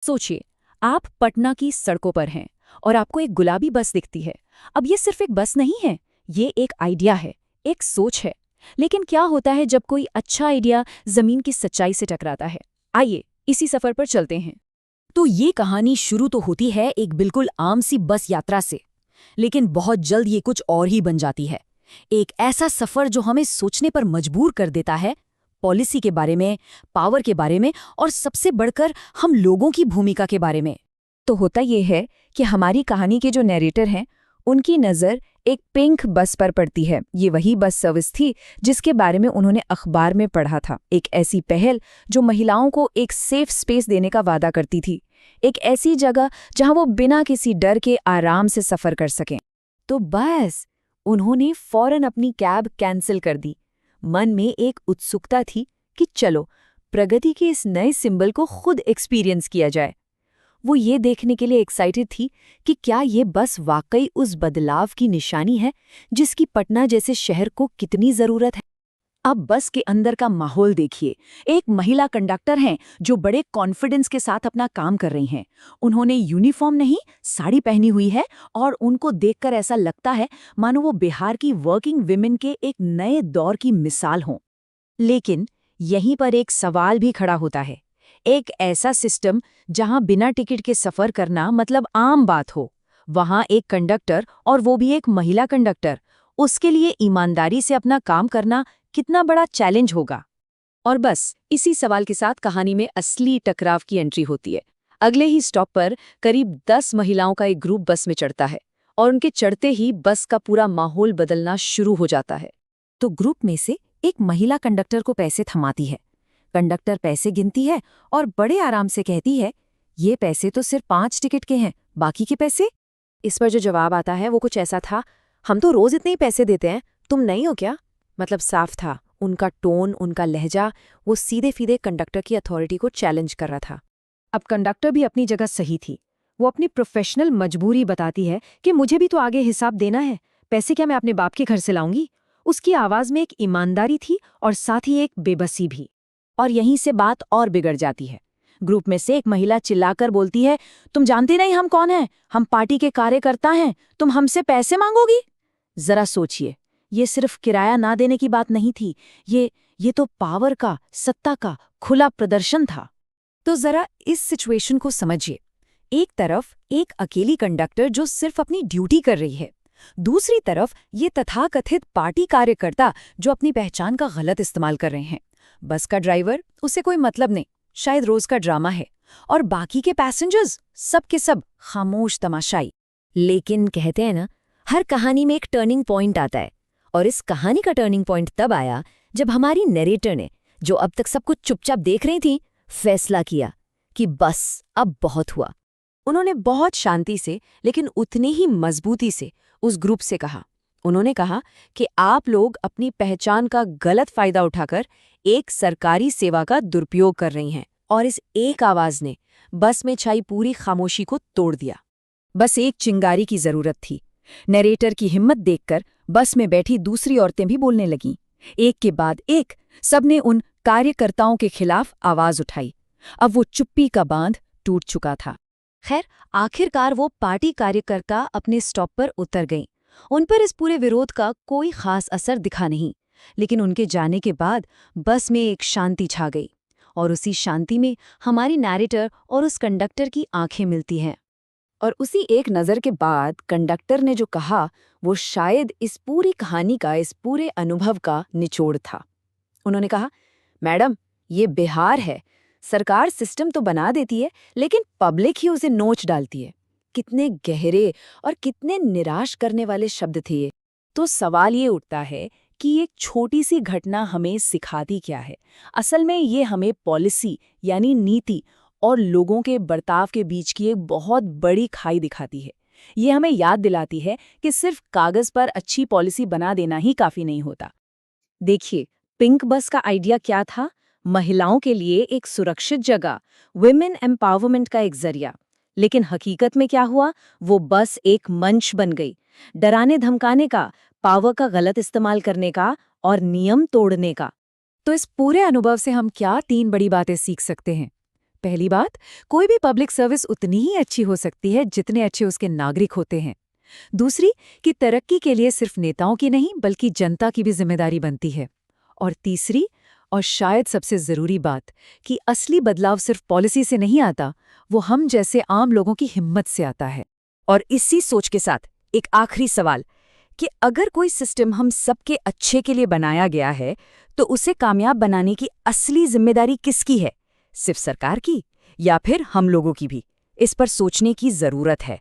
सोचिए, आप पटना की सड़कों पर हैं और आपको एक गुलाबी बस दिखती है। अब ये सिर्फ एक बस नहीं है, ये एक आइडिया है, एक सोच है। लेकिन क्या होता है जब कोई अच्छा आइडिया जमीन की सच्चाई से टकराता है? आइए इसी सफर पर चलते हैं। तो ये कहानी शुरू तो होती है एक बिल्कुल आम सी बस यात्रा से, लेकिन बहुत जल्द ये कुछ और ही बन जाती है। एक ऐसा सफर जो हमें सोचने पर मजबूर कर देता है, पॉलिसी के बारे में, पावर के बारे में और सबसे बढ़कर हम लोगों की भूमिका के बारे में। तो होता ये है कि हमारी कहानी के जो नैरेटर हैं, उनकी नज़र एक पिंक बस पर पड़ती है। ये वही बस सर्विस थी जिसके बारे में उन्होंने अखबार में पढ़ा था। एक ऐसी पहल जो महिलाओं को एक सेफ स्पेस देने का वादा करती थी, एक ऐसी जगह जहां वो बिना किसी डर के आराम से सफ़र कर सकें। तो बस उन्होंने फौरन अपनी कैब कैंसिल कर दी। मन में एक उत्सुकता थी कि चलो प्रगति के इस नए सिंबल को खुद एक्सपीरियंस किया जाए। वो ये देखने के लिए एक्साइटेड थी कि क्या ये बस वाकई उस बदलाव की निशानी है जिसकी पटना जैसे शहर को कितनी ज़रूरत है। अब बस के अंदर का माहौल देखिए। एक महिला कंडक्टर हैं जो बड़े कॉन्फिडेंस के साथ अपना काम कर रही हैं। उन्होंने यूनिफॉर्म नहीं, साड़ी पहनी हुई है और उनको देखकर ऐसा लगता है मानो वो बिहार की वर्किंग विमेन के एक नए दौर की मिसाल हों। लेकिन यहीं पर एक सवाल भी खड़ा होता है। एक ऐसा सिस्टम जहां बिना टिकट के सफर करना मतलब आम बात हो, वहां एक कंडक्टर, और वो भी एक महिला कंडक्टर, उसके लिए ईमानदारी से अपना काम करना कितना बड़ा चैलेंज होगा। और बस इसी सवाल के साथ कहानी में असली टकराव की एंट्री होती है। अगले ही स्टॉप पर करीब 10 महिलाओं का एक ग्रुप बस में चढ़ता है और उनके चढ़ते ही बस का पूरा माहौल बदलना शुरू हो जाता है। तो ग्रुप में से एक महिला कंडक्टर को पैसे थमाती है। कंडक्टर पैसे गिनती है और बड़े आराम से कहती है, ये पैसे तो सिर्फ 5 टिकट के हैं, बाकी के पैसे? इस पर जो जवाब आता है वो कुछ ऐसा था, हम तो रोज इतने ही पैसे देते हैं, तुम नहीं हो क्या? मतलब साफ था, उनका टोन, उनका लहजा, वो सीधे फीधे कंडक्टर की अथॉरिटी को चैलेंज कर रहा था। अब कंडक्टर भी अपनी जगह सही थी। वो अपनी प्रोफेशनल मजबूरी बताती है कि मुझे भी तो आगे हिसाब देना है, पैसे क्या मैं अपने बाप के घर से लाऊंगी? उसकी आवाज में एक ईमानदारी थी और साथ ही एक बेबसी भी। और यहीं से बात और बिगड़ जाती है। ग्रुप में से एक महिला चिल्लाकर बोलती है, तुम जानते नहीं हम कौन हैं? हम पार्टी के कार्यकर्ता हैं, तुम हमसे पैसे मांगोगी? जरा सोचिए, ये सिर्फ किराया ना देने की बात नहीं थी, ये तो पावर का, सत्ता का खुला प्रदर्शन था। तो जरा इस सिचुएशन को समझिए। एक तरफ एक अकेली कंडक्टर जो सिर्फ अपनी ड्यूटी कर रही है, दूसरी तरफ ये तथाकथित पार्टी कार्यकर्ता जो अपनी पहचान का गलत इस्तेमाल कर रहे हैं। बस का ड्राइवर, उसे कोई मतलब नहीं, शायद रोज का ड्रामा है, और बाकी के पैसेंजर्स सब के सब खामोश तमाशाई। लेकिन कहते हैं ना, हर कहानी में एक टर्निंग पॉइंट आता है, और इस कहानी का टर्निंग पॉइंट तब आया जब हमारी नरेटर ने, जो अब तक सब कुछ चुपचाप देख रही थी, फैसला किया कि बस अब बहुत हुआ। उन्होंने बहुत शांति से लेकिन उतनी ही मजबूती से उस ग्रुप से कहा। उन्होंने कहा कि आप लोग अपनी पहचान का गलत फायदा उठाकर एक सरकारी सेवा का दुरुपयोग कर रही हैं। और इस एक आवाज ने बस में छाई पूरी खामोशी को तोड़ दिया। बस एक चिंगारी की जरूरत थी। नरेटर की हिम्मत देखकर बस में बैठी दूसरी औरतें भी बोलने लगीं। एक के बाद एक सबने उन कार्यकर्ताओं के खिलाफ आवाज उठाई। अब वो चुप्पी का बांध टूट चुका था। खैर, आखिरकार वो पार्टी कार्यकर्ता अपने स्टॉप पर उतर गईं। उन पर इस पूरे विरोध का कोई खास असर दिखा नहीं, लेकिन उनके जाने के बाद बस में एक शांति छा गई, और उसी शांति में हमारी नैरेटर और उस कंडक्टर की आंखें मिलती हैं। और उसी एक नज़र के बाद कंडक्टर ने जो कहा, वो शायद इस पूरी कहानी का, इस पूरे अनुभव का निचोड़ था। उन्होंने कहा, मैडम, ये बिहार है, सरकार सिस्टम तो बना देती है, लेकिन पब्लिक ही उसे नोच डालती है। कितने गहरे और कितने निराश करने वाले शब्द थे ये। तो सवाल ये उठता है कि एक छोटी सी घटना हमें सिखाती क्या है? असल में ये हमें पॉलिसी यानी नीति और लोगों के बर्ताव के बीच की एक बहुत बड़ी खाई दिखाती है। ये हमें याद दिलाती है कि सिर्फ कागज पर अच्छी पॉलिसी बना देना ही काफी नहीं होता। देखिए, पिंक बस का आइडिया क्या था? महिलाओं के लिए एक सुरक्षित जगह, विमेन एम्पावरमेंट का एक जरिया। लेकिन हकीकत में क्या हुआ? वो बस एक मंच बन गई, डराने धमकाने का, पावर का गलत इस्तेमाल करने का और नियम तोड़ने का। तो इस पूरे अनुभव से हम क्या 3 बड़ी बातें सीख सकते हैं? पहली बात, कोई भी पब्लिक सर्विस उतनी ही अच्छी हो सकती है जितने अच्छे उसके नागरिक होते हैं। दूसरी, कि तरक्की के लिए सिर्फ नेताओं की नहीं बल्कि जनता की भी जिम्मेदारी बनती है। और तीसरी, और शायद सबसे ज़रूरी बात, कि असली बदलाव सिर्फ पॉलिसी से नहीं आता, वो हम जैसे आम लोगों की हिम्मत से आता है। और इसी सोच के साथ एक आखिरी सवाल कि अगर कोई सिस्टम हम सबके अच्छे के लिए बनाया गया है, तो उसे कामयाब बनाने की असली जिम्मेदारी किसकी है? सिर्फ सरकार की या फिर हम लोगों की भी? इस पर सोचने की ज़रूरत है।